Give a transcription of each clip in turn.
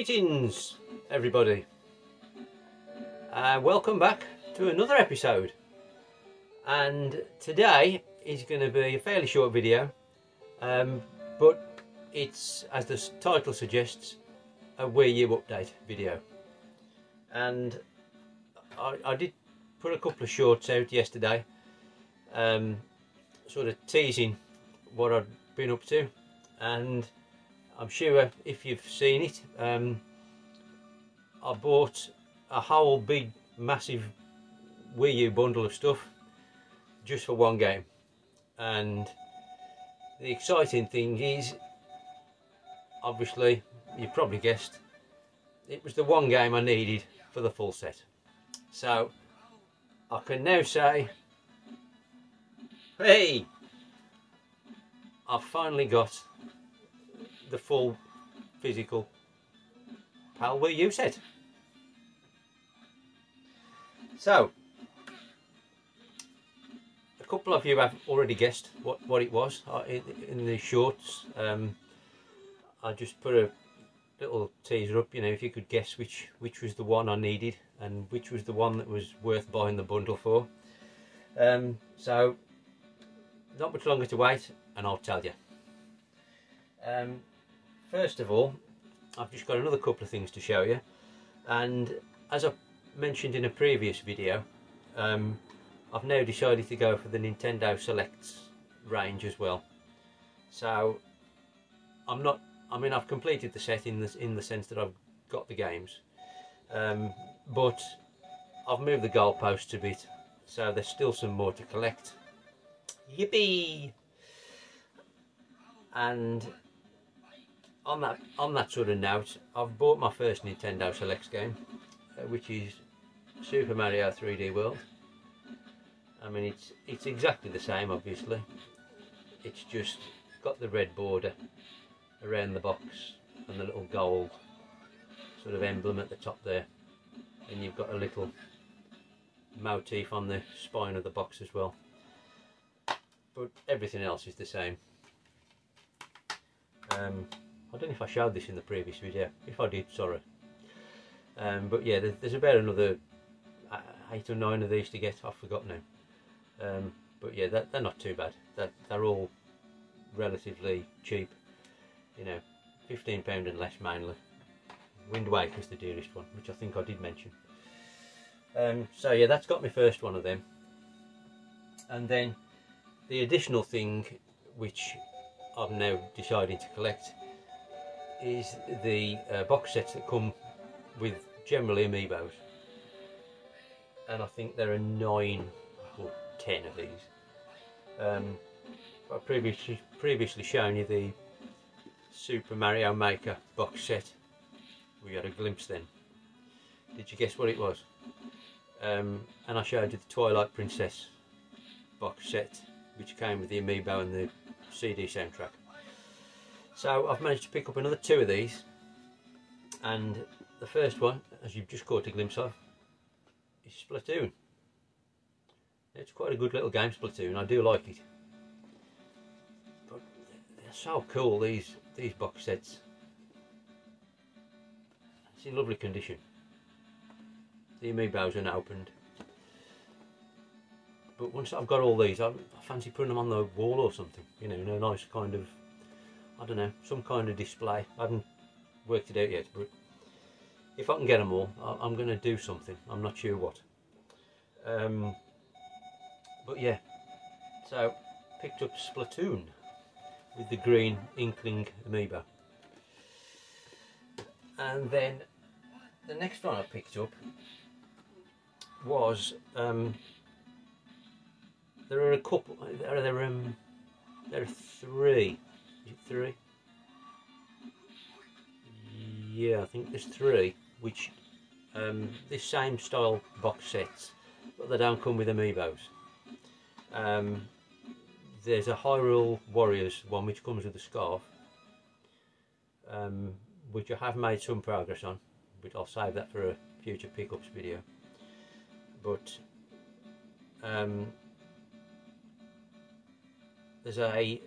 Greetings everybody, welcome back to another episode, and today is going to be a fairly short video, but it's, as the title suggests, a Wii U update video. And I did put a couple of shorts out yesterday, sort of teasing what I'd been up to, and I'm sure if you've seen it, I bought a whole big massive Wii U bundle of stuff just for one game. And the exciting thing is, obviously you've probably guessed, it was the one game I needed for the full set. So I can now say, hey, I've finally got the full physical PAL Wii U set. So a couple of you have already guessed what it was in the shorts. I just put a little teaser up, you know, if you could guess which was the one I needed and which was the one that was worth buying the bundle for. So not much longer to wait, and I'll tell you. First of all, I've just got another couple of things to show you, and as I mentioned in a previous video, I've now decided to go for the Nintendo Selects range as well. So I've completed the set in the sense that I've got the games, but I've moved the goalposts a bit, so there's still some more to collect. Yippee! And on that sort of note, I've bought my first Nintendo Selects game, which is Super Mario 3D World. I mean, it's exactly the same, obviously. It's just got the red border around the box and the little gold sort of emblem at the top there, and you've got a little motif on the spine of the box as well. But everything else is the same. I don't know if I showed this in the previous video. If I did, sorry. But yeah, there's about another 8 or 9 of these to get. I've forgotten now. But yeah, they're not too bad. They're all relatively cheap. You know, £15 and less mainly. Wind Waker's the dearest one, which I think I did mention. So yeah, that's got my first one of them. And then the additional thing which I've now decided to collect is the box sets that come with generally amiibos, and I think there are 9 or 10 of these. I've previously shown you the Super Mario Maker box set. We had a glimpse then. Did you guess what it was? And I showed you the Twilight Princess box set, which came with the amiibo and the CD soundtrack. So I've managed to pick up another 2 of these, and the first one, as you've just caught a glimpse of, is Splatoon. It's quite a good little game, Splatoon. I do like it, but they're so cool, these box sets. It's in lovely condition. The amiibos are not opened, but once I've got all these, I fancy putting them on the wall or something, you know, in a nice kind of, I don't know, some kind of display. I haven't worked it out yet, but if I can get them all, I'm going to do something. I'm not sure what. But yeah, so picked up Splatoon with the green Inkling amiibo. And then the next one I picked up was, there are a couple, there are 3. Is it 3? Yeah, I think there's 3, which this same style box sets, but they don't come with amiibos. There's a Hyrule Warriors one which comes with a scarf, which I have made some progress on, but I'll save that for a future pickups video. But there's a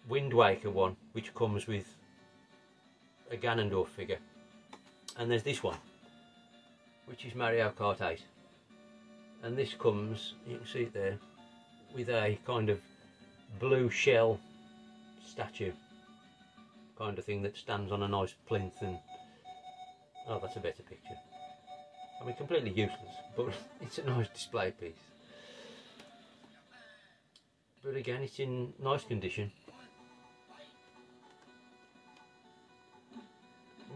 Wind Waker one which comes with a Ganondorf figure, And there's this one, which is Mario Kart 8. And this comes, you can see it there, with a kind of blue shell statue kind of thing that stands on a nice plinth, and oh, that's a better picture. I mean, completely useless, but it's a nice display piece. But again, it's in nice condition.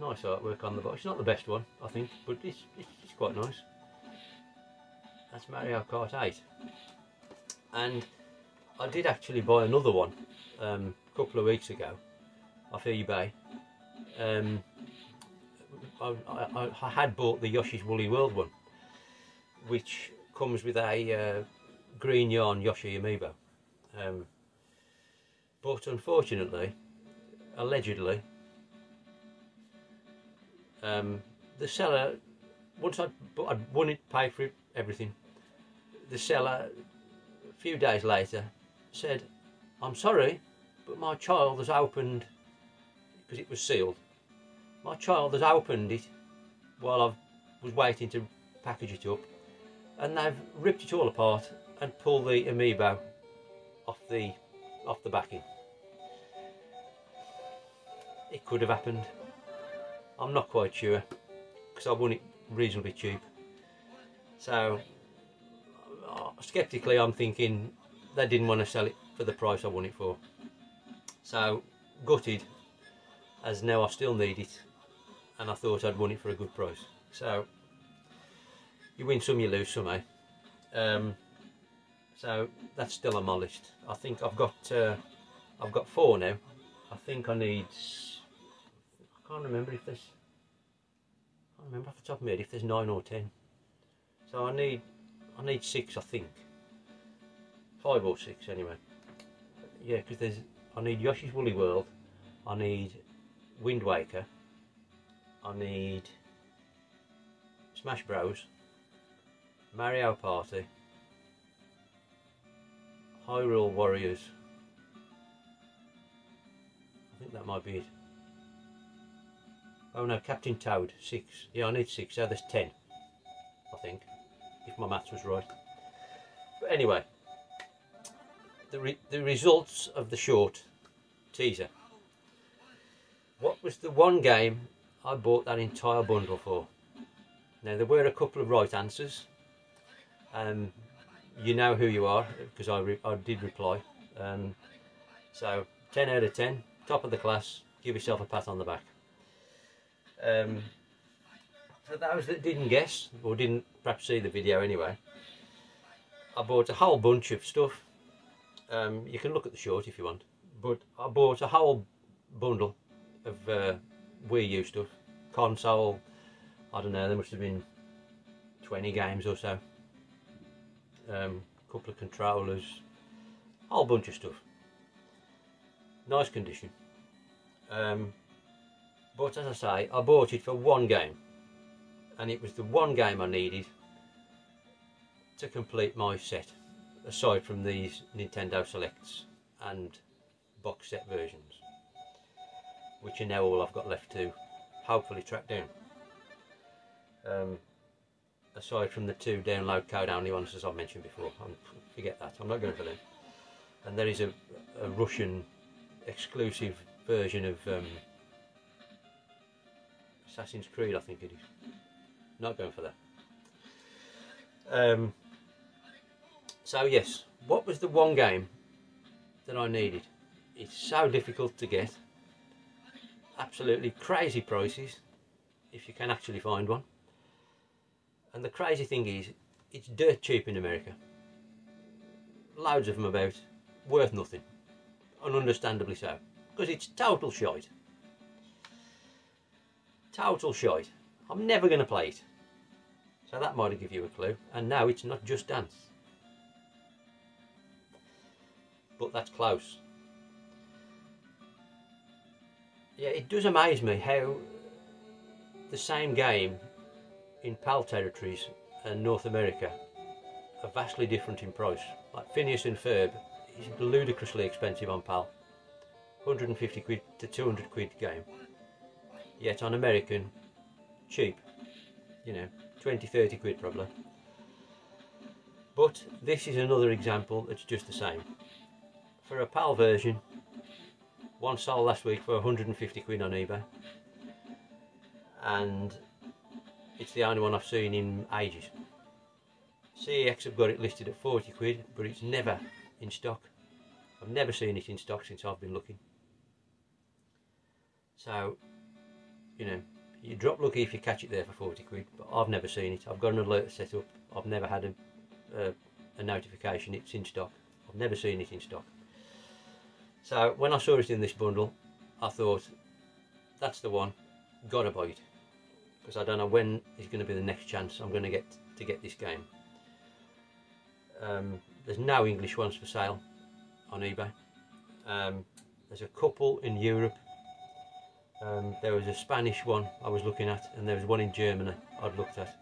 Nice artwork on the box. It's not the best one, I think, but it's quite nice. That's Mario Kart 8. And I did actually buy another one a couple of weeks ago off eBay. I had bought the Yoshi's Woolly World one, which comes with a green yarn Yoshi amiibo. But unfortunately, allegedly, the seller, once I'd won it, paid for it, everything, the seller, a few days later, said, "I'm sorry, but my child has opened," because it was sealed, "my child has opened it while I was waiting to package it up, and they've ripped it all apart and pulled the amiibo off the backing." It could have happened. I'm not quite sure, because I won it reasonably cheap. So skeptically, I'm thinking they didn't want to sell it for the price I won it for. So gutted, as now I still need it, and I thought I'd won it for a good price. So you win some, you lose some, eh? So that's still on my list. I think I've got 4 now. I think I need, I can't remember if there's, I can't remember off the top of my head if there's 9 or 10. So I need 6, I think. 5 or 6 anyway. Yeah, because I need Yoshi's Woolly World, I need Wind Waker, I need Smash Bros, Mario Party, Hyrule Warriors. I think that might be it. Oh no, Captain Toad, 6. Yeah, I need 6, so there's 10, I think, if my maths was right. But anyway, the results of the short teaser. What was the one game I bought that entire bundle for? Now, there were a couple of right answers. You know who you are, because I did reply. So 10 out of 10, top of the class. Give yourself a pat on the back. For those that didn't guess, or didn't perhaps see the video anyway, I bought a whole bunch of stuff. You can look at the short if you want, but I bought a whole bundle of Wii U stuff, console. I don't know, there must have been 20 games or so. Couple of controllers, whole bunch of stuff. Nice condition. But as I say, I bought it for one game, and it was the one game I needed to complete my set, aside from these Nintendo Selects and box set versions, which are now all I've got left to hopefully track down. Aside from the 2 download code only ones, as I mentioned before. Forget that, I'm not going for them. And there is a Russian exclusive version of Assassin's Creed, I think it is. Not going for that. So yes, what was the one game that I needed? It's so difficult to get. Absolutely crazy prices, if you can actually find one. And the crazy thing is, it's dirt cheap in America. Loads of them about, worth nothing. And understandably so, because it's total shite. Total shite. I'm never going to play it. So that might give you a clue. And now it's not Just Dance. But that's close. Yeah, it does amaze me how the same game in PAL territories and North America are vastly different in price. Like Phineas and Ferb is ludicrously expensive on PAL. 150 quid to 200 quid game. Yet on American, cheap, you know, 20-30 quid probably. But this is another example that's just the same. For a PAL version, one sold last week for 150 quid on eBay, and it's the only one I've seen in ages. CEX have got it listed at 40 quid, but it's never in stock. I've never seen it in stock since I've been looking. So, you know, you drop lucky if you catch it there for 40 quid, but I've never seen it. I've got an alert set up. I've never had a notification it's in stock. I've never seen it in stock. So when I saw it in this bundle, I thought, that's the one, gotta buy it. Because I don't know when is going to be the next chance I'm going to get this game. There's no English ones for sale on eBay. There's a couple in Europe. There was a Spanish one I was looking at, and there was one in Germany I'd looked at,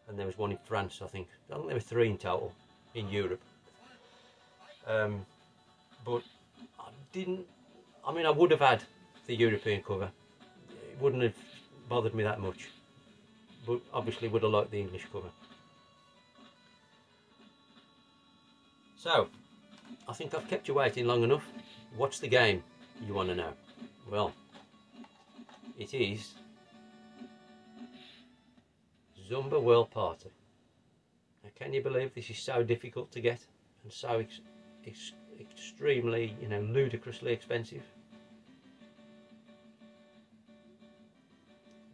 and there was one in France, I think. I think there were 3 in total in Europe. But I would have had the European cover. It wouldn't have bothered me that much, but obviously would have liked the English cover. So, I think I've kept you waiting long enough. What's the game, you want to know? Well, it is Zumba World Party. Now, can you believe this is so difficult to get and so extremely, you know, ludicrously expensive?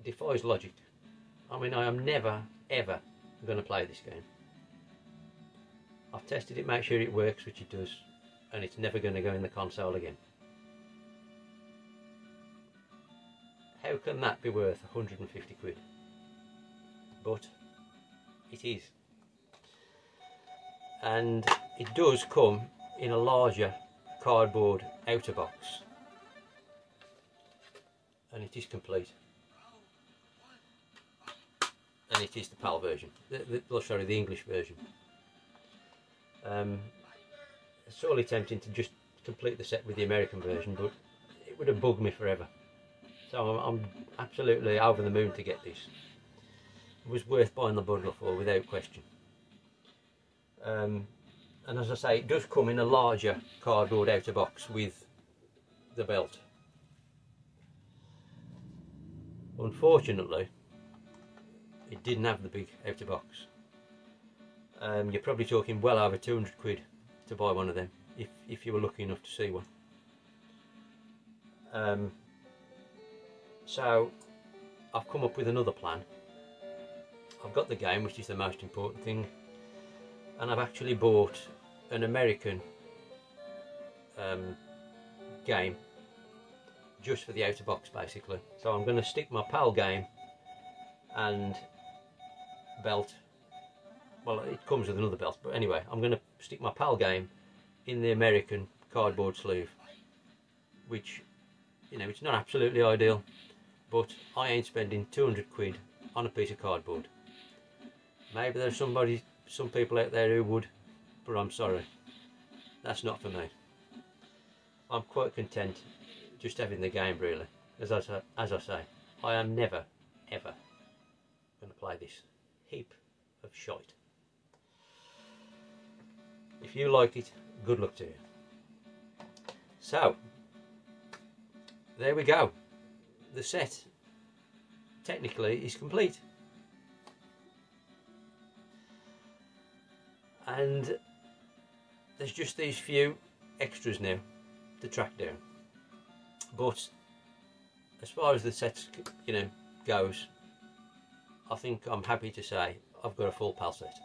Defies logic. I mean, I am never ever going to play this game. I've tested it, make sure it works, which it does, and it's never going to go in the console again. How can that be worth 150 quid? But it is. And it does come in a larger cardboard outer box, and it is complete. And it is the PAL version, sorry, the English version. It's sorely tempting to just complete the set with the American version, but it would have bugged me forever. So I'm absolutely over the moon to get this. It was worth buying the bundle for, without question. And as I say, it does come in a larger cardboard outer box with the belt. Unfortunately, it didn't have the big outer box. You're probably talking well over 200 quid to buy one of them, if you were lucky enough to see one. So I've come up with another plan. I've got the game, which is the most important thing, and I've actually bought an American game just for the outer box, basically. So I'm going to stick my PAL game and belt, well, it comes with another belt, but anyway, I'm going to stick my PAL game in the American cardboard sleeve, which, you know, it's not absolutely ideal, but I ain't spending 200 quid on a piece of cardboard. Maybe there's some people out there who would, but I'm sorry, that's not for me. I'm quite content just having the game, really. As I say, I am never ever going to play this heap of shite. If you like it, good luck to you. So there we go. The set technically is complete, and there's just these few extras now to track down. But as far as the set, you know, goes, I think I'm happy to say I've got a full PAL set.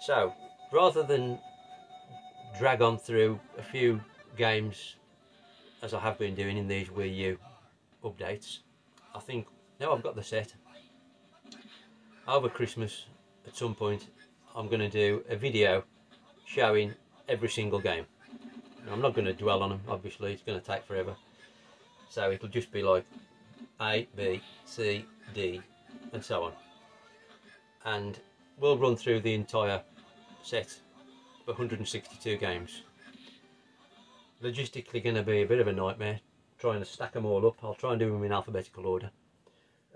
So rather than drag on through a few games as I have been doing in these Wii U updates, I think now I've got the set, over Christmas at some point I'm going to do a video showing every single game. Now, I'm not going to dwell on them, obviously, it's going to take forever, so it'll just be like A, B, C, D and so on, and we'll run through the entire set of 162 games. Logistically going to be a bit of a nightmare trying to stack them all up. I'll try and do them in alphabetical order,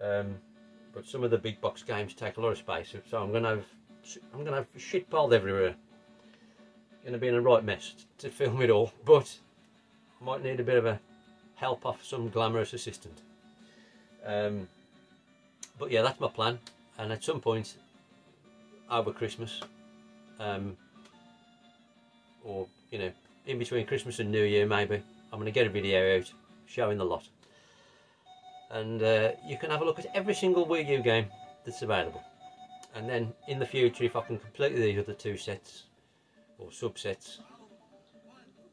but some of the big box games take a lot of space, so I'm gonna have shit piled everywhere. Gonna be in a right mess to film it all, but I might need a bit of a help off some glamorous assistant. But yeah, that's my plan, and at some point over Christmas, or you know, in between Christmas and New Year maybe, I'm going to get a video out showing the lot, and you can have a look at every single Wii U game that's available. And then in the future, if I can complete these other 2 sets or subsets,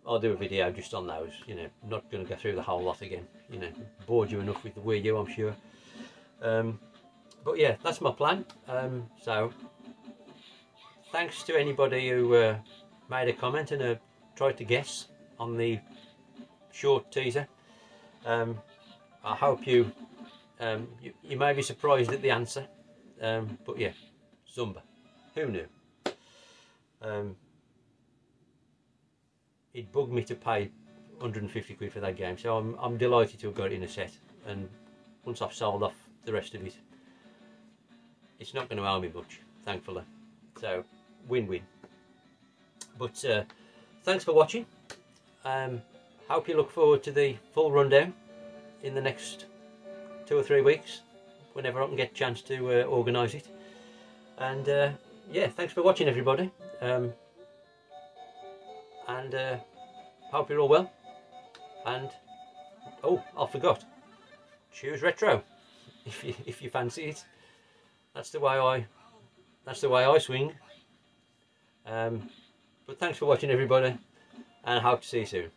I'll do a video just on those. You know, not going to go through the whole lot again. You know, bored you enough with the Wii U, I'm sure. But yeah, that's my plan. So thanks to anybody who made a comment and tried to guess on the short teaser. I hope you may be surprised at the answer. But yeah, Zumba. Who knew? It bugged me to pay 150 quid for that game, so I'm delighted to have got it in a set, and once I've sold off the rest of it, it's not going to owe me much, thankfully. So win-win. But thanks for watching. Hope you look forward to the full rundown in the next 2 or 3 weeks, whenever I can get a chance to organise it. And yeah, thanks for watching, everybody. And hope you're all well. And oh, I forgot, choose retro if you fancy it. That's the way I swing. But thanks for watching, everybody, and I hope to see you soon.